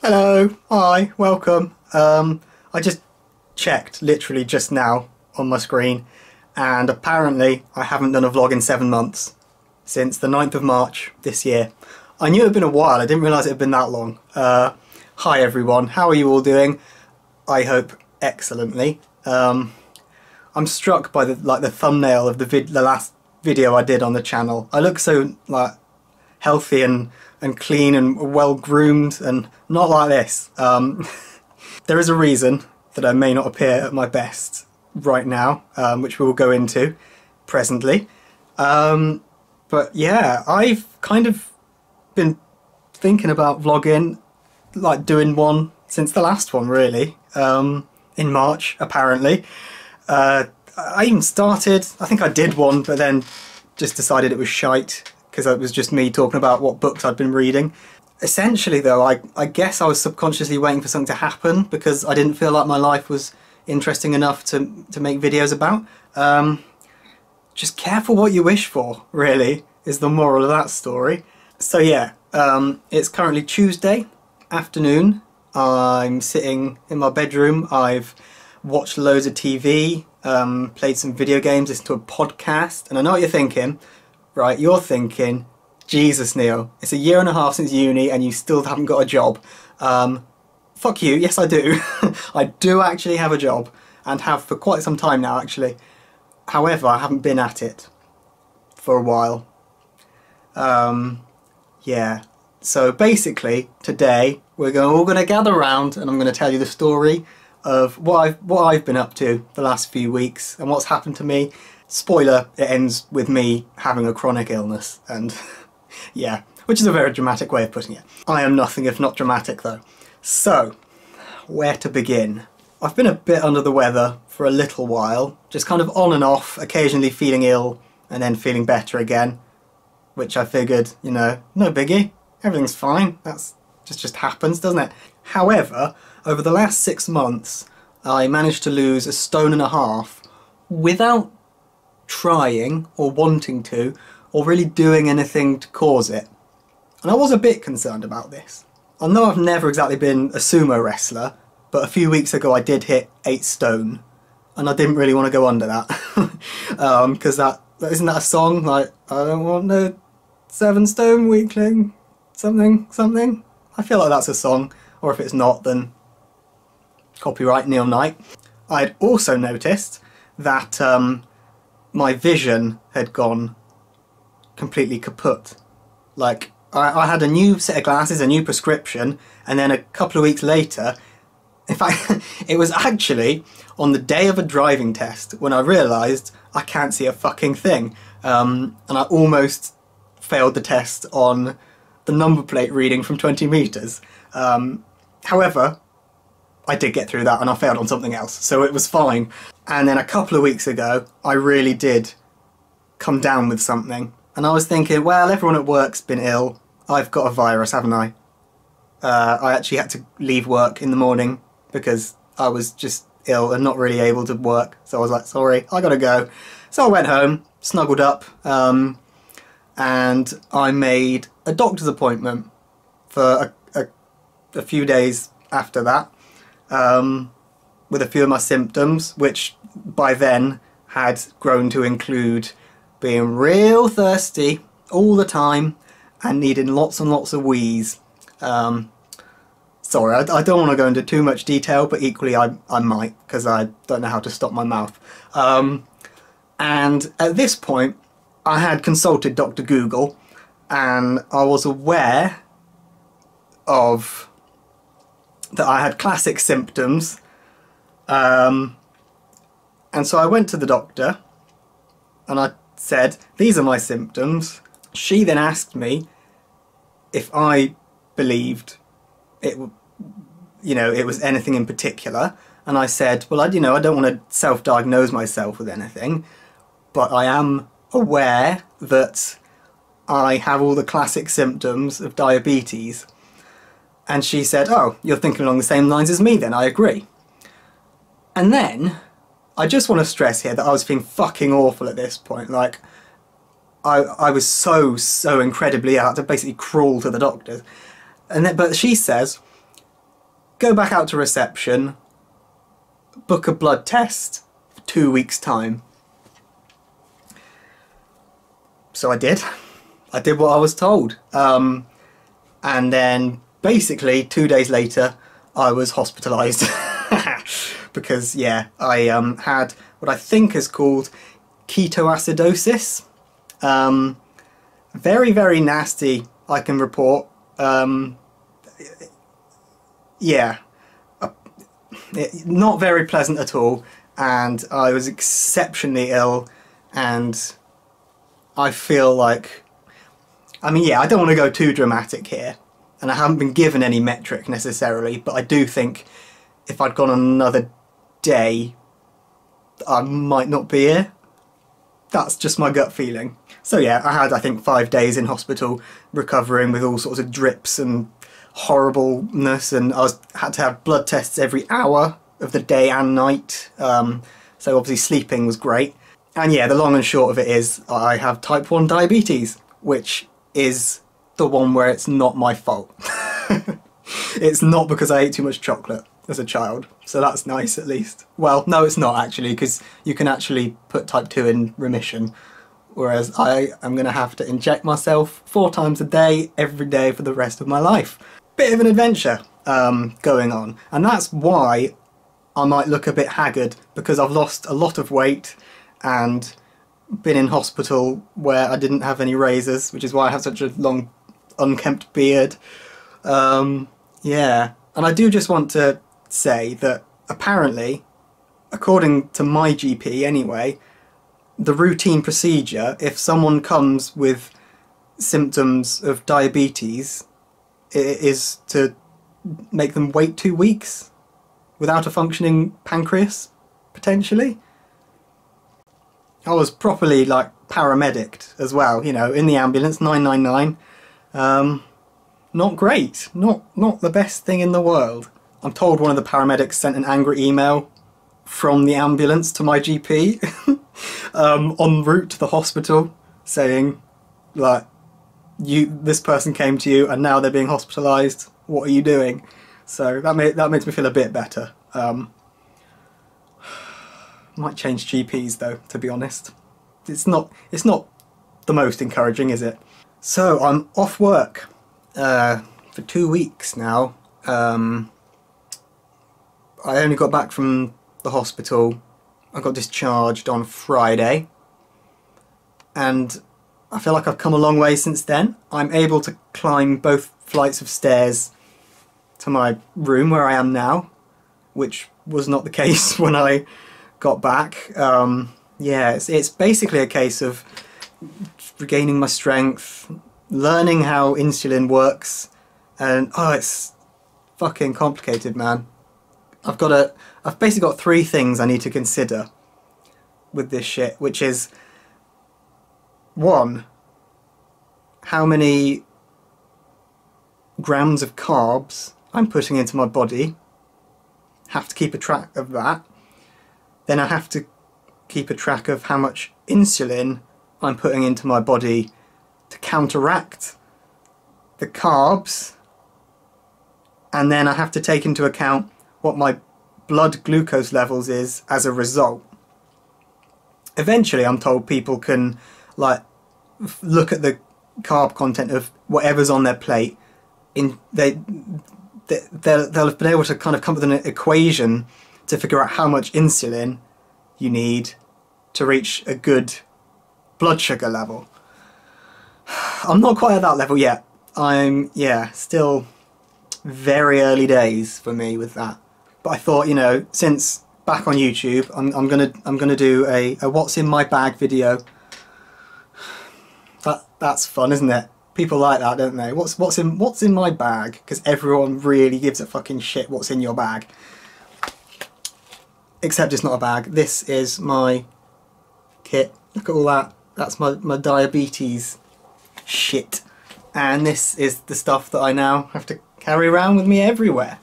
Hello, hi, welcome. I just checked literally just now on my screen, and apparently I haven't done a vlog in 7 months, since the 9th of March this year. I knew it had been a while, I didn't realise it had been that long. Hi everyone, how are you all doing? I hope excellently. I'm struck by the thumbnail of the last video I did on the channel. I look so healthy and clean and well groomed, and not like this. There is a reason that I may not appear at my best right now, which we will go into presently. But yeah, I've kind of been thinking about vlogging, doing one since the last one really, in March apparently. I even started, I think I did one, but then just decided it was shite because it was just me talking about what books I'd been reading. Essentially though, I guess I was subconsciously waiting for something to happen because I didn't feel like my life was interesting enough to make videos about. Just careful what you wish for, really, is the moral of that story. So yeah, it's currently Tuesday afternoon. I'm sitting in my bedroom. I've watched loads of TV, played some video games, listened to a podcast, and I know what you're thinking. Right, you're thinking, Jesus Neil, it's a year and a half since uni and you still haven't got a job. Fuck you, yes I do. I do actually have a job, and have for quite some time now actually. However, I haven't been at it for a while. Yeah, so basically today we're all going to gather around and I'm going to tell you the story of what I've been up to the last few weeks and what's happened to me. Spoiler, it ends with me having a chronic illness, and yeah, which is a very dramatic way of putting it. I am nothing if not dramatic though. So, where to begin? I've been a bit under the weather for a little while, just kind of on and off, occasionally feeling ill and then feeling better again, which I figured, you know, no biggie, everything's fine, that's just happens, doesn't it? However, over the last 6 months, I managed to lose 1.5 stone without trying or wanting to or really doing anything to cause it, and I was a bit concerned about this. I know I've never exactly been a sumo wrestler, but a few weeks ago I did hit 8 stone and I didn't really want to go under that because isn't that a song, like I don't want no 7 stone weakling something something. I feel like that's a song, or if it's not then copyright Neil Knight. I'd also noticed that my vision had gone completely kaput. Like, I had a new set of glasses, a new prescription, and then a couple of weeks later, in fact, it was actually on the day of a driving test when I realised I can't see a fucking thing. And I almost failed the test on the number plate reading from 20 metres. However, I did get through that and I failed on something else, so it was fine. And then a couple of weeks ago, I really did come down with something. And I was thinking, well, everyone at work's been ill. I've got a virus, haven't I? I actually had to leave work in the morning because I was just ill and not really able to work. So I was like, sorry, I gotta go. So I went home, snuggled up, and I made a doctor's appointment for a few days after that. With a few of my symptoms, which by then had grown to include being real thirsty all the time and needing lots and lots of wheeze. Sorry, I don't want to go into too much detail, but equally I might, because I don't know how to stop my mouth. And at this point I had consulted Dr. Google and I was aware of that I had classic symptoms, and so I went to the doctor and I said, these are my symptoms. She then asked me if I believed it, you know, it was anything in particular, and I said, well, I don't want to self-diagnose myself with anything, but I am aware that I have all the classic symptoms of diabetes. And she said, oh, you're thinking along the same lines as me then, I agree. And then, I just want to stress here that I was feeling fucking awful at this point. Like, I was so incredibly ill, I had to basically crawl to the doctors. And then, but she says, go back out to reception, book a blood test for 2 weeks' time. So I did. I did what I was told. And then basically 2 days later, I was hospitalised. Because, yeah, I had what I think is called ketoacidosis. Very, very nasty, I can report. Yeah, not very pleasant at all, and I was exceptionally ill, and I feel like, I mean, yeah, I don't want to go too dramatic here, and I haven't been given any metric necessarily, but I do think if I'd gone on another day, I might not be here. That's just my gut feeling. So yeah, I had, I think, 5 days in hospital recovering with all sorts of drips and horribleness, and had to have blood tests every hour of the day and night. So obviously sleeping was great. And yeah, the long and short of it is I have type 1 diabetes, which is the one where it's not my fault. It's not because I ate too much chocolate as a child, so that's nice at least. Well, no, it's not actually, because you can actually put type 2 in remission, whereas I am going to have to inject myself 4 times a day, every day for the rest of my life. Bit of an adventure going on, and that's why I might look a bit haggard, because I've lost a lot of weight and been in hospital where I didn't have any razors, which is why I have such a long unkempt beard. Yeah, and I do just want to say that apparently, according to my GP anyway, the routine procedure, if someone comes with symptoms of diabetes, is to make them wait 2 weeks without a functioning pancreas, potentially. I was properly, like, paramedicked as well, you know, in the ambulance, 999. Not great, not the best thing in the world. I'm told one of the paramedics sent an angry email from the ambulance to my GP en route to the hospital saying, like, this person came to you and now they're being hospitalised, what are you doing? So that makes me feel a bit better. Might change GPs though, to be honest. It's not the most encouraging, is it? So I'm off work for 2 weeks now. I only got back from the hospital. I got discharged on Friday, and I feel like I've come a long way since then. I'm able to climb both flights of stairs to my room where I am now, which was not the case when I got back. Yeah, it's basically a case of regaining my strength, learning how insulin works, and oh, it's fucking complicated, man. I've basically got 3 things I need to consider with this shit, which is 1, how many grams of carbs I'm putting into my body. Have to keep a track of that. Then I have to keep a track of how much insulin I'm putting into my body to counteract the carbs. And then I have to take into account what my blood glucose levels is as a result. Eventually, I'm told people can, like, look at the carb content of whatever's on their plate. They'll have been able to kind of come up with an equation to figure out how much insulin you need to reach a good blood sugar level. I'm not quite at that level yet. I'm, yeah, still very early days for me with that. But I thought, you know, since back on YouTube, I'm gonna do a what's in my bag video. That's fun, isn't it? People like that, don't they? What's in my bag? Because everyone really gives a fucking shit what's in your bag. Except it's not a bag. This is my kit. Look at all that. That's my diabetes shit. And this is the stuff that I now have to carry around with me everywhere.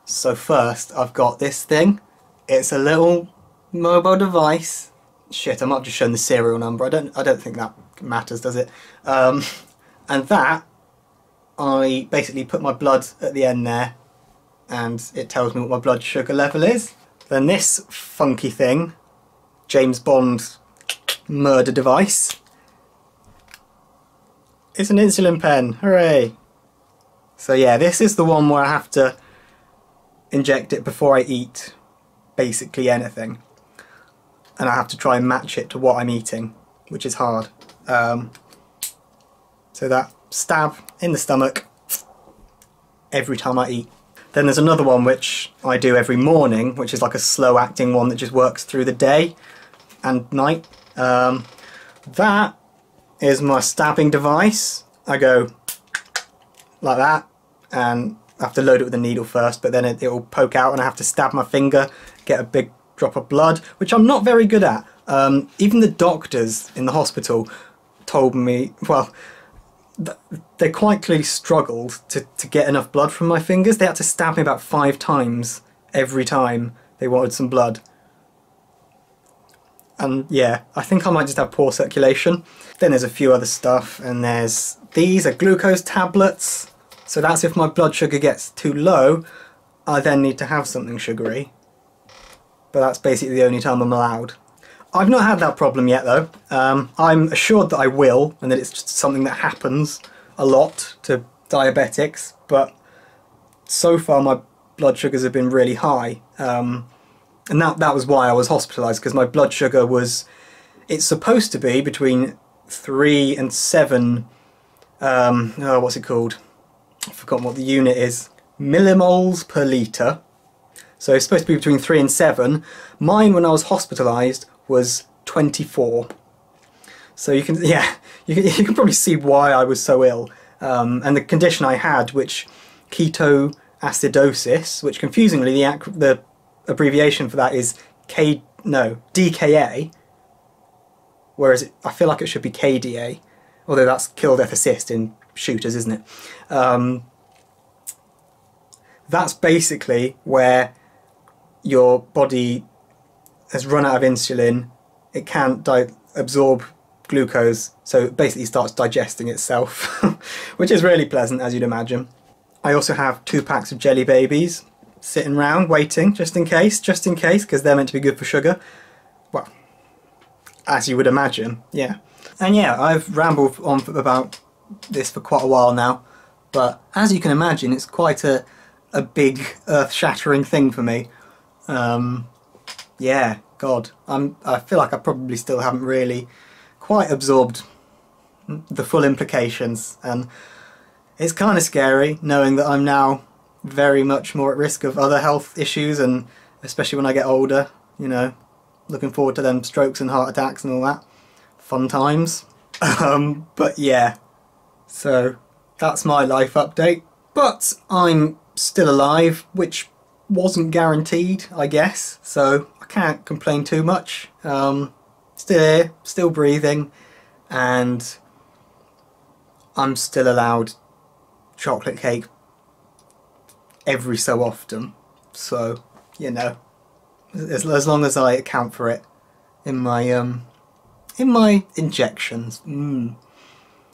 So first, I've got this thing. It's a little mobile device. Shit, I might have just shown the serial number. I don't think that matters, does it? And that, I basically put my blood at the end there, and it tells me what my blood sugar level is. Then this funky thing, James Bond murder device, it's an insulin pen, hooray! So yeah, this is the one where I have to inject it before I eat basically anything. And I have to try and match it to what I'm eating, which is hard. So that stab in the stomach every time I eat. Then there's another one which I do every morning, which is like a slow acting one that just works through the day and night. That is my stabbing device. I go like that, and I have to load it with a needle first, but then it will poke out and I have to stab my finger, get a big drop of blood, which I'm not very good at. Even the doctors in the hospital told me, well, they quite clearly struggled to get enough blood from my fingers. They had to stab me about 5 times every time they wanted some blood. And yeah, I think I might just have poor circulation. Then there's a few other stuff, and these are glucose tablets. So that's if my blood sugar gets too low, I then need to have something sugary. But that's basically the only time I'm allowed. I've not had that problem yet though. I'm assured that I will, and that it's just something that happens a lot to diabetics, but so far my blood sugars have been really high. And that was why I was hospitalised, because my blood sugar was, it's supposed to be between 3 and 7, what's it called? I've forgotten what the unit is. Millimoles per litre. So it's supposed to be between 3 and 7. Mine, when I was hospitalised, was 24. So you can, yeah, you can probably see why I was so ill. And the condition I had, which ketoacidosis, which confusingly the abbreviation for that is DKA, whereas I feel like it should be KDA, although that's kill, death, assist in shooters, isn't it? That's basically where your body has run out of insulin, it can't absorb glucose, so it basically starts digesting itself, which is really pleasant, as you'd imagine. I also have 2 packs of jelly babies sitting around waiting, just in case, because they're meant to be good for sugar. Well, as you would imagine, yeah. And yeah, I've rambled on about this for quite a while now, but as you can imagine, it's quite a big, earth-shattering thing for me. Yeah, God, I feel like I probably still haven't really quite absorbed the full implications, and it's kind of scary knowing that I'm now very much more at risk of other health issues, and especially when I get older, you know, looking forward to them strokes and heart attacks and all that. Fun times. But yeah, so that's my life update. But I'm still alive, which wasn't guaranteed, I guess, so I can't complain too much. Still here, still breathing, and I'm still allowed chocolate cake every so often, so you know, as long as I account for it in my injections.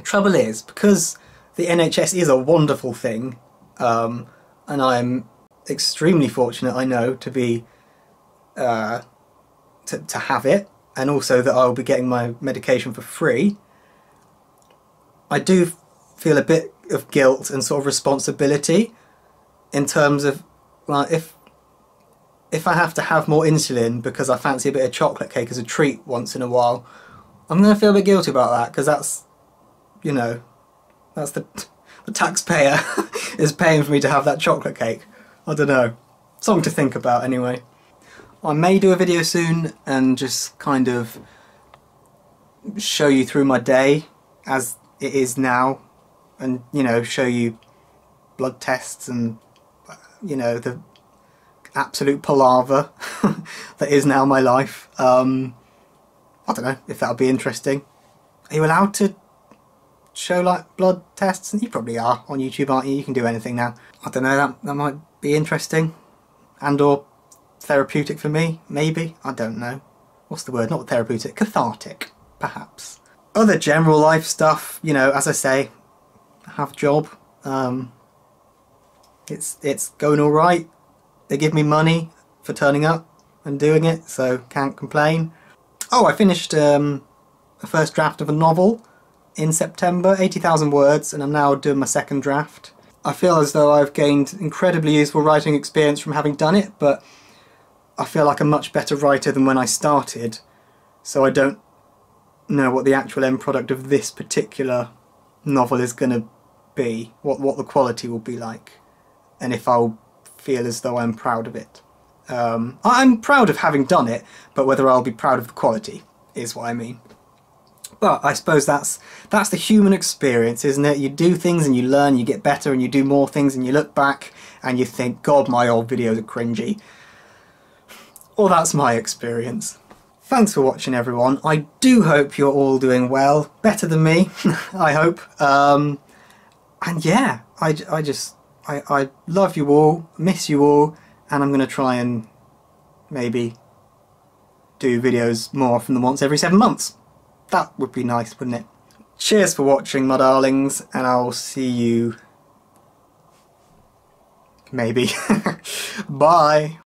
Trouble is, because the NHS is a wonderful thing, and I'm extremely fortunate, I know, to be to have it, and also that I'll be getting my medication for free. I do feel a bit of guilt and sort of responsibility in terms of, well, if I have to have more insulin because I fancy a bit of chocolate cake as a treat once in a while, I'm going to feel a bit guilty about that, because that's, you know, that's the taxpayer is paying for me to have that chocolate cake. I don't know. Something to think about anyway. I may do a video soon and just kind of show you through my day as it is now, and, you know, show you blood tests and, you know, the absolute palaver that is now my life. I don't know if that'll be interesting. Are you allowed to show like blood tests? You probably are on YouTube, aren't you? You can do anything now. I don't know, that might be interesting and or therapeutic for me, maybe. I don't know. What's the word? Not therapeutic, cathartic, perhaps. Other general life stuff, you know, as I say, I have a job. it's going all right. They give me money for turning up and doing it, so can't complain. Oh, I finished a first draft of a novel in September, 80,000 words, and I'm now doing my second draft. I feel as though I've gained incredibly useful writing experience from having done it, but I feel like a much better writer than when I started, so I don't know what the actual end product of this particular novel is going to be, what the quality will be like, and if I'll feel as though I'm proud of it. I'm proud of having done it, but whether I'll be proud of the quality is what I mean. But I suppose that's the human experience, isn't it? You do things and you learn, you get better, and you do more things and you look back and you think, God, my old videos are cringy. Well, that's my experience. Thanks for watching, everyone. I do hope you're all doing well. Better than me, I hope. And yeah, I love you all, miss you all, and I'm going to try and maybe do videos more often than once every 7 months. That would be nice, wouldn't it? Cheers for watching, my darlings, and I'll see you maybe. Bye.